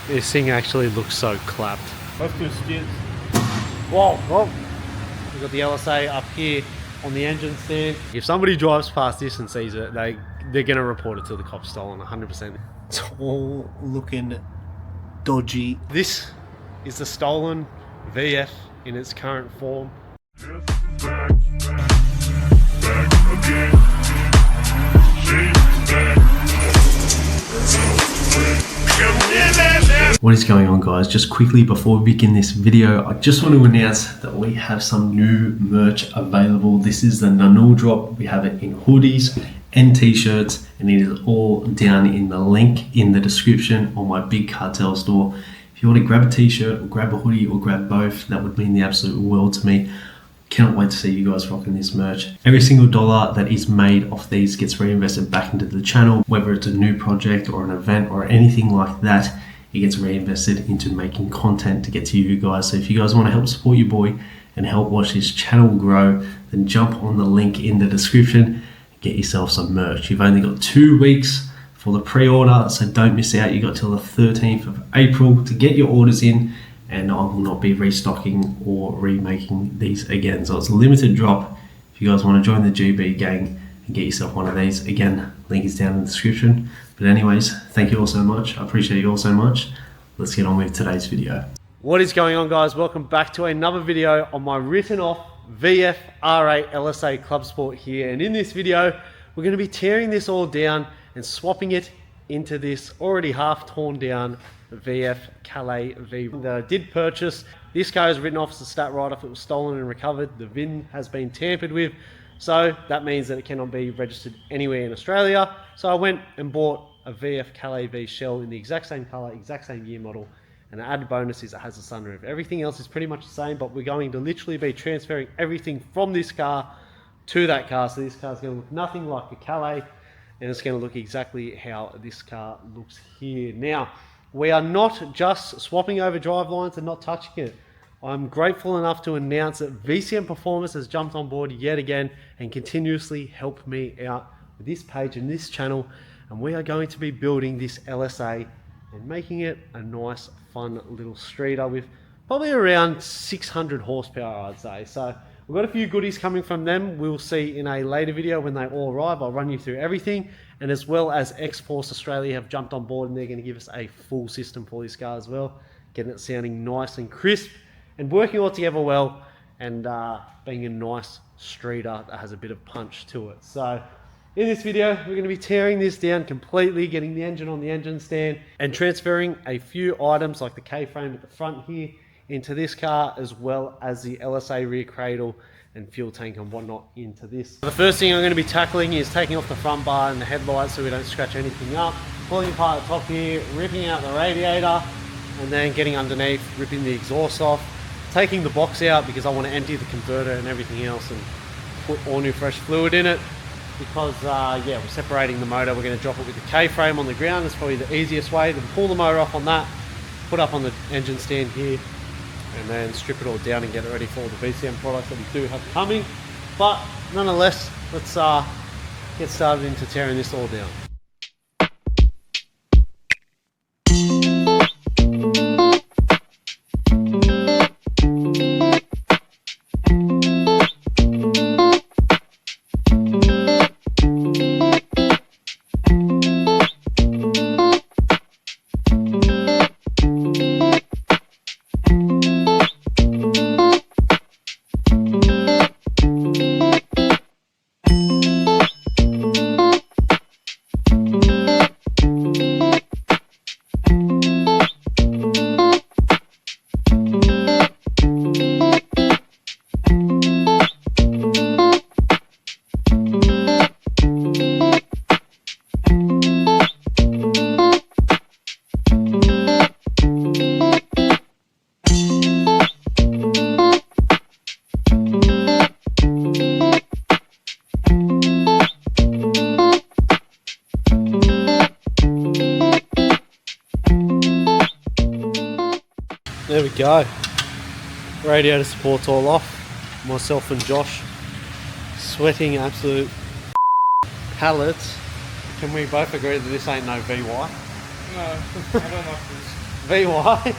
This thing actually looks so clapped. Let's do skids. Whoa, whoa. We've got the LSA up here on the engine stand. If somebody drives past this and sees it, they're going to report it to the cops stolen 100%. It's all looking dodgy. This is the stolen VF in its current form. What is going on, guys? Just quickly before we begin this video, I just want to announce that we have some new merch available. This is the Nanul drop. We have it in hoodies and t-shirts, and it is all down in the link in the description on my big cartel store. If you want to grab a t-shirt or grab a hoodie or grab both, that would mean the absolute world to me. Cannot wait to see you guys rocking this merch. Every single dollar that is made off these gets reinvested back into the channel, whether it's a new project or an event or anything like that. It gets reinvested into making content to get to you guys. So if you guys want to help support your boy and help watch this channel grow, then jump on the link in the description and get yourself some merch. You've only got 2 weeks for the pre-order, so don't miss out. You got till the 13th of April to get your orders in, and I will not be restocking or remaking these again. So it's a limited drop. If you guys want to join the GB gang and get yourself one of these, again, link is down in the description. But anyways, thank you all so much. I appreciate you all so much. Let's get on with today's video. What is going on, guys? Welcome back to another video on my written off VF R8 LSA Clubsport here. And in this video, we're going to be tearing this all down and swapping it into this already half torn down VF Calais V that I did purchase. This car is written off as a stat write-off. It was stolen and recovered. The VIN has been tampered with, so that means that it cannot be registered anywhere in Australia. So I went and bought a VF Calais V shell in the exact same color, exact same year model, and the added bonus is it has a sunroof. Everything else is pretty much the same, but we're going to literally be transferring everything from this car to that car. So this car is going to look nothing like the Calais, and it's going to look exactly how this car looks here. Now, we are not just swapping over drive lines and not touching it. I'm grateful enough to announce that VCM Performance has jumped on board yet again and continuously helped me out with this page and this channel. And we are going to be building this LSA and making it a nice, fun little streeter with probably around 600 horsepower, I'd say. So we've got a few goodies coming from them. We'll see in a later video when they all arrive. I'll run you through everything. And as well as X-Force Australia have jumped on board, and they're going to give us a full system for this car as well, getting it sounding nice and crisp and working all together well, and being a nice streeter that has a bit of punch to it. So in this video, we're going to be tearing this down completely, getting the engine on the engine stand and transferring a few items like the K-frame at the front here into this car, as well as the LSA rear cradle and fuel tank and whatnot into this. The first thing I'm going to be tackling is taking off the front bar and the headlights so we don't scratch anything up, pulling apart the top here, ripping out the radiator, and then getting underneath, ripping the exhaust off, taking the box out because I want to empty the converter and everything else and put all new fresh fluid in it. Because yeah, we're separating the motor. We're going to drop it with the K-frame on the ground. That's probably the easiest way. Then pull the motor off on that, put up on the engine stand here, and then strip it all down and get it ready for all the VCM products that we do have coming. But nonetheless, let's get started into tearing this all down. There we go. Radiator support's all off. Myself and Josh sweating absolute pallets. Can we both agree that this ain't no VY? No, I don't like this. VY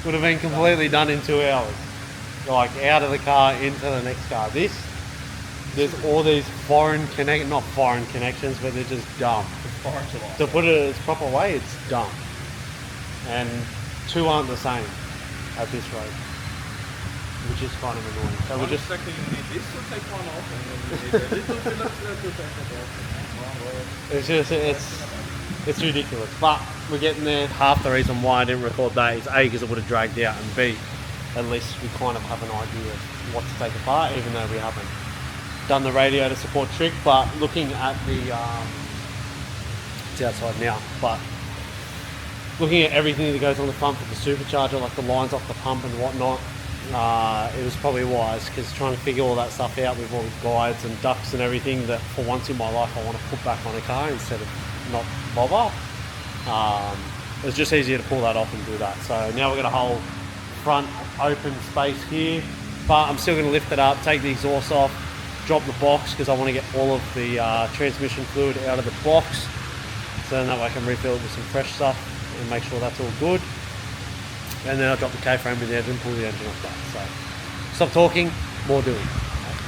would have been completely done in 2 hours. Like out of the car into the next car. This, there's all these not foreign connections, but they're just dumb. To put it its proper way, it's dumb. And 2 aren't the same at this rate, which is kind of annoying. So we're just... Second, you need this to take one off, and then you need a little fillet to take it off. It's just, it's ridiculous. But we're getting there. Half the reason why I didn't record that is A, because it would have dragged out, and B, at least we kind of have an idea of what to take apart, even though we haven't done the radio to support trick. But looking at the, it's outside now, but looking at everything that goes on the front for the supercharger, like the lines off the pump and whatnot, it was probably wise, because trying to figure all that stuff out with all the guides and ducts and everything that for once in my life I want to put back on a car instead of not bother. It was just easier to pull that off and do that. So now we've got a whole front open space here, but I'm still going to lift it up, take the exhaust off, drop the box, because I want to get all of the transmission fluid out of the box, so then that way I can refill it with some fresh stuff and make sure that's all good. And then I'll drop the K-frame in there and pull the engine off that. So stop talking, more doing.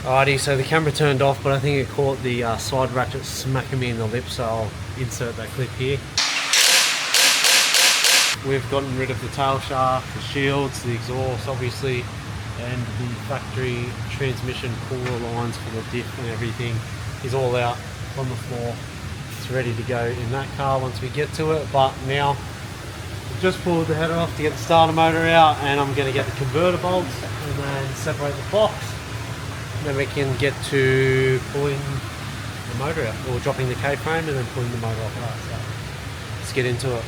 Alrighty, so the camera turned off, but I think it caught the side ratchet smacking me in the lip, so I'll insert that clip here. We've gotten rid of the tail shaft, the shields, the exhaust obviously, and the factory transmission cooler lines for the diff and everything is all out on the floor. It's ready to go in that car once we get to it, but now we've just pulled the header off to get the starter motor out, and I'm going to get the converter bolts and then separate the box. Then we can get to pulling the motor out, or dropping the K-frame and then pulling the motor off that. So let's get into it.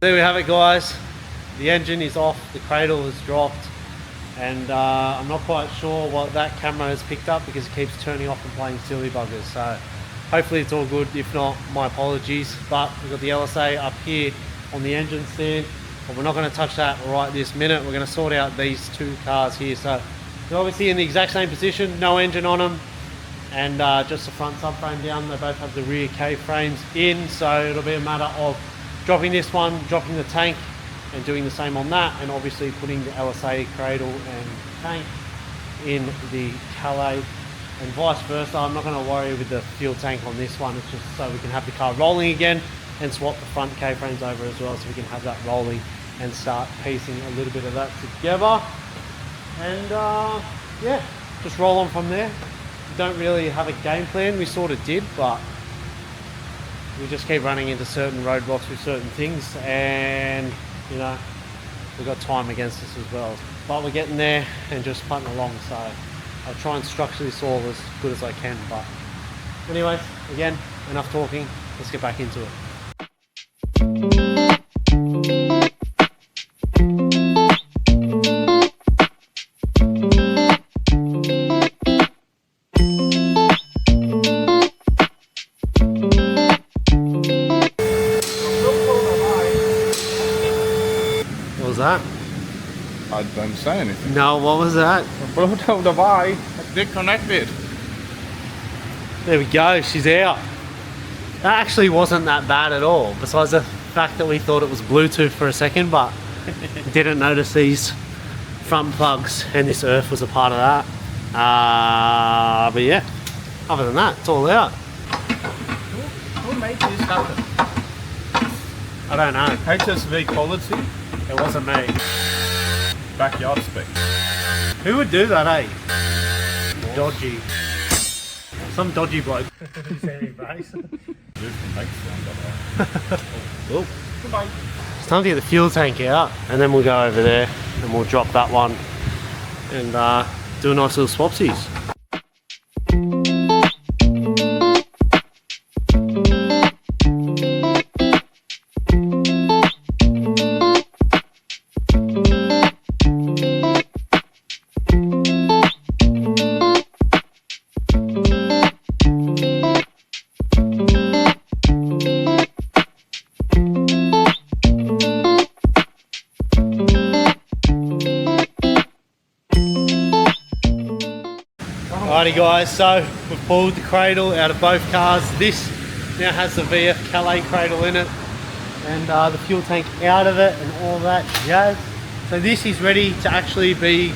There we have it, guys. The engine is off, the cradle is dropped, and I'm not quite sure what that camera has picked up because it keeps turning off and playing silly buggers. So hopefully it's all good. If not, my apologies. But we've got the LSA up here on the engine stand, but we're not going to touch that right this minute. We're going to sort out these 2 cars here. So they're obviously in the exact same position, no engine on them, and just the front subframe down. They both have the rear K-frames in, so it'll be a matter of dropping this one, dropping the tank, and doing the same on that, and obviously putting the LSA cradle and tank in the Calais, and vice versa. I'm not going to worry with the fuel tank on this one. It's just so we can have the car rolling again and swap the front K-frames over as well, so we can have that rolling and start piecing a little bit of that together. And yeah, just roll on from there. We don't really have a game plan. We sort of did, but we just keep running into certain roadblocks with certain things, and you know, we've got time against us as well. But we're getting there and just putting along, so I'll try and structure this all as good as I can. But anyways, again, enough talking, let's get back into it. That? I don't say anything. No, what was that? Brought out the wire, disconnected. There we go, she's out. That actually wasn't that bad at all, besides the fact that we thought it was Bluetooth for a second, but didn't notice these front plugs, and this earth was a part of that. But yeah, other than that, it's all out. Who made this happen? I don't know. HSV quality, It wasn't me. backyard spec. Who would do that, eh? Dodgy. Some dodgy bloke. You can make one, but Oh. Goodbye. It's time to get the fuel tank out, and then we'll go over there and we'll drop that one and do a nice little swapsies. Alrighty guys, so we've pulled the cradle out of both cars. This now has the VF Calais cradle in it and the fuel tank out of it and all that jazz. So this is ready to actually be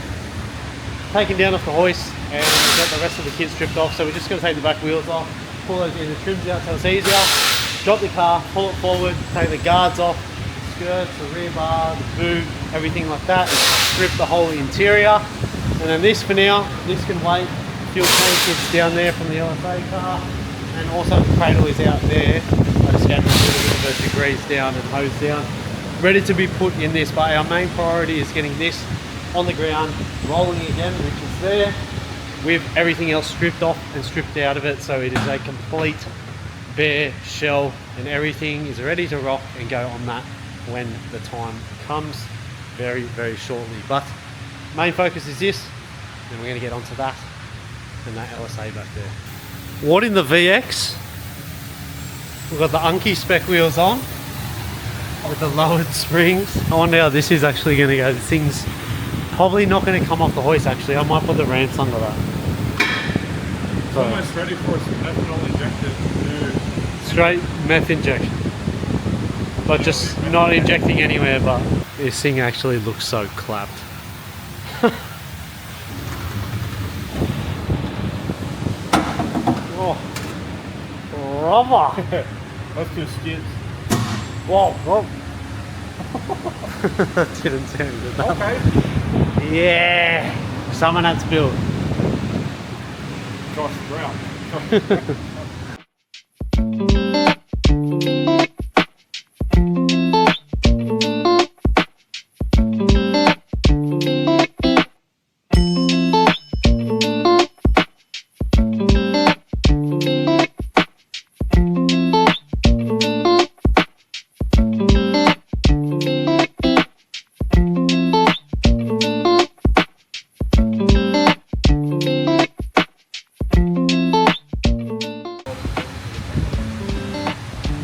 taken down off the hoist and we've got the rest of the kit stripped off. So we're just going to take the back wheels off, pull those inner trims out so it's easier, drop the car, pull it forward, take the guards off, the skirts, the rear bar, the boot, everything like that, and strip the whole interior. And then this for now, this can wait. Fuel tank is down there from the LSA car, and also the cradle is out there. I just got a little bit of degrees down and hose down, ready to be put in this. But our main priority is getting this on the ground, rolling again, which is there, with everything else stripped off and stripped out of it. So it is a complete bare shell, and everything is ready to rock and go on that when the time comes, very, very shortly. But main focus is this, and we're going to get onto that. And that LSA back there. What in the VX? We've got the Unky spec wheels on with the lowered springs. I wonder how this is actually going to go. This thing's probably not going to come off the hoist actually. I might put the ramps under that. It's almost ready for some ethanol injected. Straight meth injection. But just not injecting anywhere, but this thing actually looks so clapped. Brother! Let's do skids. Whoa, whoa. That didn't sound good. Okay. Yeah! Someone had to build. Josh Brown.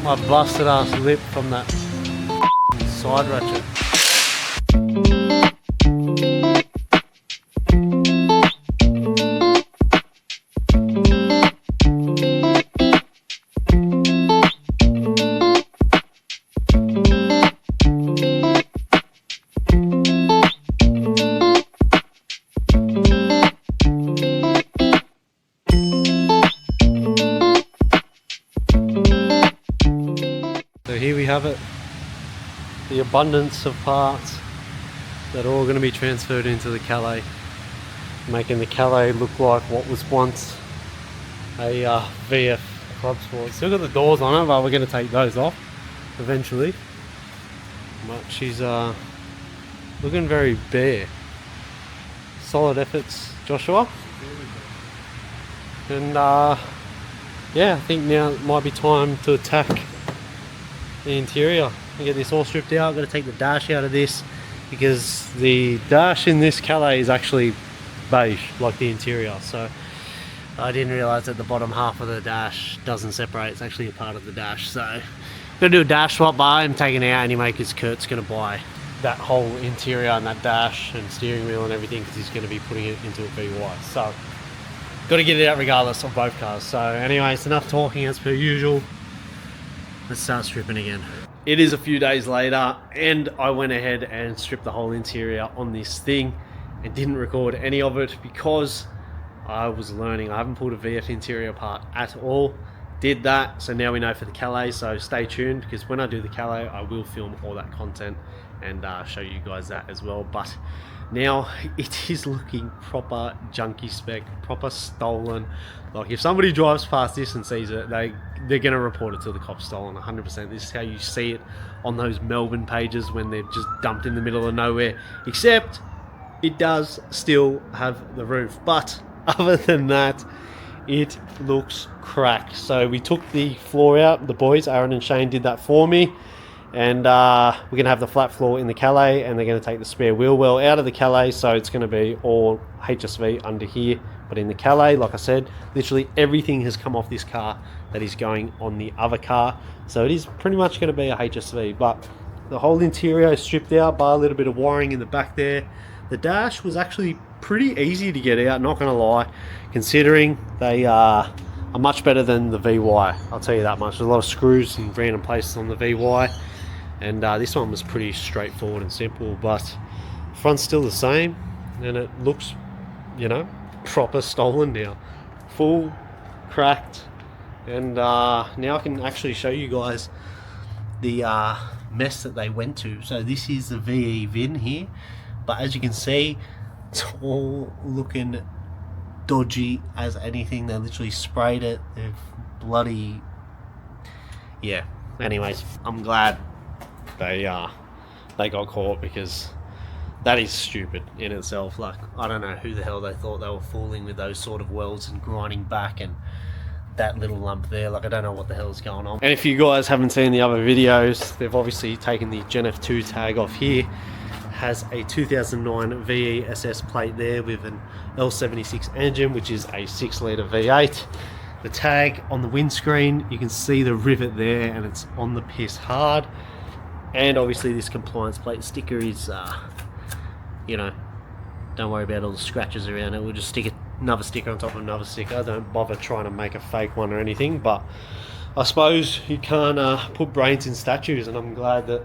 My busted ass lip from that side ratchet. So here we have it, the abundance of parts that are all going to be transferred into the Calais, making the Calais look like what was once a VF Clubsport. Still got the doors on it, but we're going to take those off eventually. But she's looking very bare. Solid efforts, Joshua. And yeah, I think now it might be time to attack the interior and get this all stripped out. I'm going to take the dash out of this because the dash in this Calais is actually beige like the interior, so I didn't realise that the bottom half of the dash doesn't separate. It's actually a part of the dash, so I'm going to do a dash swap. By him taking it out, any makers, Kurt's going to buy that whole interior and that dash and steering wheel and everything because he's going to be putting it into a VY, so got to get it out regardless of both cars. So anyway, it's enough talking as per usual. Let's start stripping again. It is a few days later and I went ahead and stripped the whole interior on this thing and didn't record any of it because I was learning. I haven't pulled a VF interior apart at all. did that, so now we know for the Calais. So stay tuned, because when I do the Calais, I will film all that content and show you guys that as well. But now it is looking proper junky spec, proper stolen. Like, if somebody drives past this and sees it, they're gonna report it to the cops stolen 100%. This is how you see it on those Melbourne pages when they're just dumped in the middle of nowhere, except it does still have the roof. But other than that, it looks cracked. So we took the floor out. The boys, Aaron and Shane, did that for me. And we're going to have the flat floor in the Calais, and they're going to take the spare wheel well out of the Calais. So it's going to be all HSV under here. But in the Calais, like I said, literally everything has come off this car that is going on the other car. So it is pretty much going to be a HSV. But the whole interior is stripped out, by a little bit of wiring in the back there. The dash was actually pretty easy to get out, not going to lie, considering they are much better than the VY. I'll tell you that much. There's a lot of screws in random places on the VY, and this one was pretty straightforward and simple. But front's still the same, and it looks, you know, proper stolen now, full cracked. And now I can actually show you guys the mess that they went to. So this is the VE VIN here, but as you can see, it's all looking dodgy as anything. They literally sprayed it. They've bloody, yeah. Anyways, I'm glad they got caught, because that is stupid in itself. Like, I don't know who the hell they thought they were fooling with those sort of welds and grinding back, and that little lump there. Like, I don't know what the hell is going on. And if you guys haven't seen the other videos, they've obviously taken the Gen F2 tag off here. Has a 2009 VE SS plate there with an L76 engine, which is a 6-litre V8. The tag on the windscreen, you can see the rivet there, and it's on the piss hard. And obviously this compliance plate sticker is, you know, don't worry about all the scratches around it. We'll just stick another sticker on top of another sticker. Don't bother trying to make a fake one or anything. But I suppose you can't put brains in statues, and I'm glad that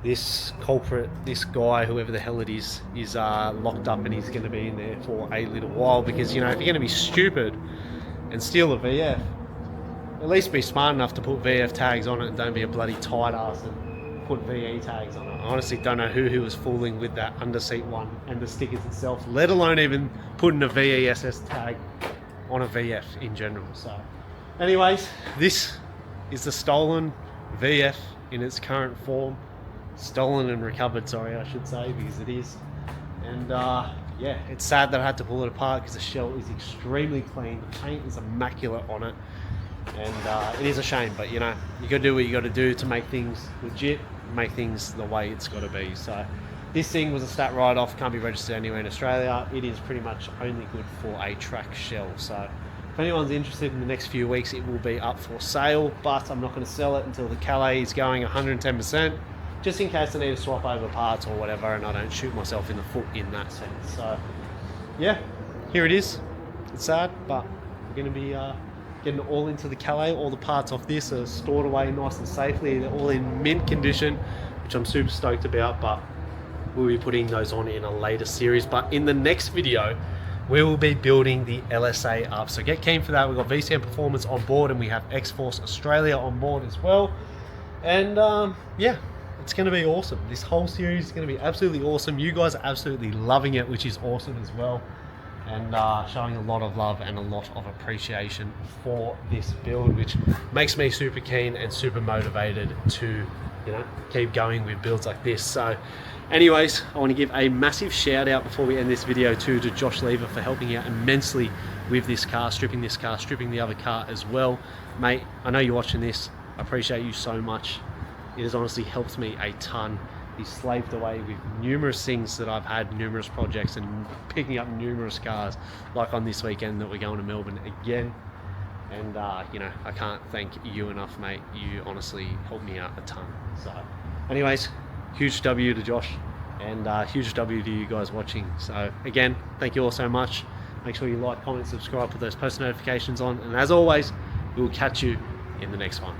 this culprit, this guy, whoever the hell it is locked up, and he's going to be in there for a little while. Because, you know, if you're going to be stupid and steal a VF, at least be smart enough to put VF tags on it, and don't be a bloody tight ass and put VE tags on it. I honestly don't know who was fooling with that underseat one and the stickers itself, let alone even putting a VESS tag on a VF in general. So anyways, this is the stolen VF in its current form. Stolen and recovered, sorry, I should say, because it is. And yeah, it's sad that I had to pull it apart, because the shell is extremely clean. The paint is immaculate on it, and it is a shame. But, you know, you got to do what you got to do to make things legit, make things the way it's got to be. So this thing was a stat write-off, can't be registered anywhere in Australia. It is pretty much only good for a track shell. So if anyone's interested, in the next few weeks it will be up for sale, but I'm not going to sell it until the Calais is going 110%. Just in case I need to swap over parts or whatever, and I don't shoot myself in the foot in that sense. So yeah, here it is. It's sad, but we're going to be getting it all into the Calais. All the parts off this are stored away nice and safely. They're all in mint condition, which I'm super stoked about, but we'll be putting those on in a later series. But in the next video, we will be building the LSA up. So get keen for that. We've got VCM Performance on board, and we have X-Force Australia on board as well. And yeah, it's going to be awesome. This whole series is going to be absolutely awesome. You guys are absolutely loving it, which is awesome as well. And showing a lot of love and a lot of appreciation for this build, which makes me super keen and super motivated to, you know, keep going with builds like this. So anyways, I want to give a massive shout out before we end this video to Josh Lever for helping out immensely with this car, stripping the other car as well. Mate, I know you're watching this. I appreciate you so much. It has honestly helped me a ton. He's slaved away with numerous things that I've had, numerous projects, and picking up numerous cars, like on this weekend that we're going to Melbourne again. And you know, I can't thank you enough, mate. You honestly helped me out a ton. So anyways, huge W to Josh, and huge W to you guys watching. So again, thank you all so much. Make sure you like, comment, subscribe, put those post notifications on, and as always, we will catch you in the next one.